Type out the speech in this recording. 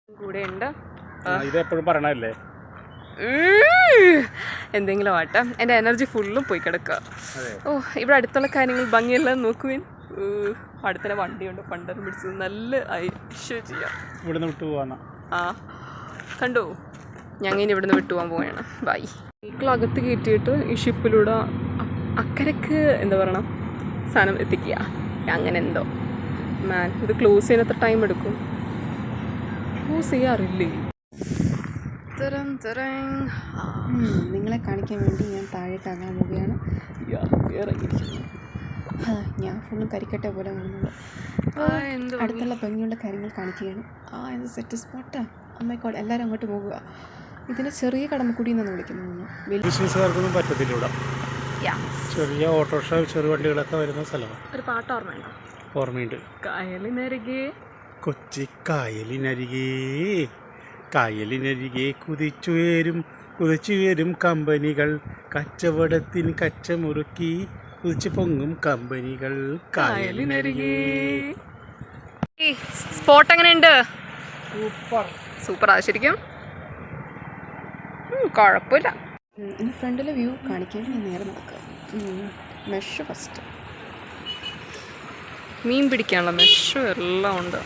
കൂടെ ഉണ്ട്. ഇത് എപ്പോഴും പറയണല്ലേ, എന്തെങ്കിലും ആട്ടെ, എൻ്റെ എനർജി ഫുള്ളും പോയി കിടക്കുക. ഓ, ഇവിടെ അടുത്തുള്ള കാര്യങ്ങൾ ഭംഗിയെല്ലാം നോക്കുവേൻ. അടുത്തന്നെ വണ്ടിയുണ്ട്, പണ്ടം പിടിച്ചത് നല്ല ഐശ്വര്യ. ഇവിടുന്ന് വിട്ടു പോവാന്ന. ആ കണ്ടോ, ഞങ്ങൾ ഇനി ഇവിടുന്ന് വിട്ടുപോകാൻ പോവുകയാണ്. ബൈ. അകത്ത് കയറ്റിയിട്ട് ഈ ഷിപ്പിലൂടെ അക്കരക്ക് എന്താ പറയണം സാധനം എത്തിക്കുക, അങ്ങനെ എന്തോ. മാൻ, ഇത് ക്ലോസ് ചെയ്യാൻ എത്ര ടൈം എടുക്കും? ക്ലോസ് ചെയ്യാറില്ലേ? നിങ്ങളെ കാണിക്കാൻ വേണ്ടി ഞാൻ താഴേക്ക് ആകാൻ പോവുകയാണ്. ഇറങ്ങിയിരിക്കുന്നു. ഞാൻ ഫുള്ളും കരിക്കട്ടെ പോലെ കാണുന്നത്. അടുത്തുള്ള ഭംഗിയുള്ള കാര്യങ്ങൾ കാണിക്കുകയാണ്. ഇത് സെറ്റ് സ്പോട്ടാ. അമ്മയ്ക്കോട് എല്ലാവരും അങ്ങോട്ട് പോകുക. ഇതിനെ ചെറിയ കടമക്കുടി എന്നാണ് വിളിക്കുന്നത്. ബിസിനസ്സുകാർക്കൊന്നും പറ്റത്തില്ല ഇവിടെ. ചെറിയ ഓട്ടോറിക്ഷ, ചെറു വണ്ടികളൊക്കെ വരുന്ന സ്ഥലമാണ്. ഒരു പാട്ട് ഓർമ്മയുണ്ടോ? ഓർമ്മയുണ്ട്. കായലിനരികെ, കൊച്ചി കായലിനരികെ, കായലിനരികെ കുതിച്ചുയരും കമ്പനികൾ, കച്ചവടത്തിന് കച്ചമുറുക്കി കുതിച്ചു പൊങ്ങും കമ്പനികൾ കായലിനരികെ. സ്പോട്ട് എങ്ങനെയുണ്ട്? സൂപ്പർ. സൂപ്പറാ ശരിക്കും, കുഴപ്പമില്ല. ഇനി ഫ്രണ്ടിലെ വ്യൂ കാണിക്കാൻ ഞാൻ നേരെ നടക്കുക. മെഷ് ഫസ്റ്റ്, മീൻ പിടിക്കാനുള്ള മെഷും എല്ലാം ഉണ്ട്.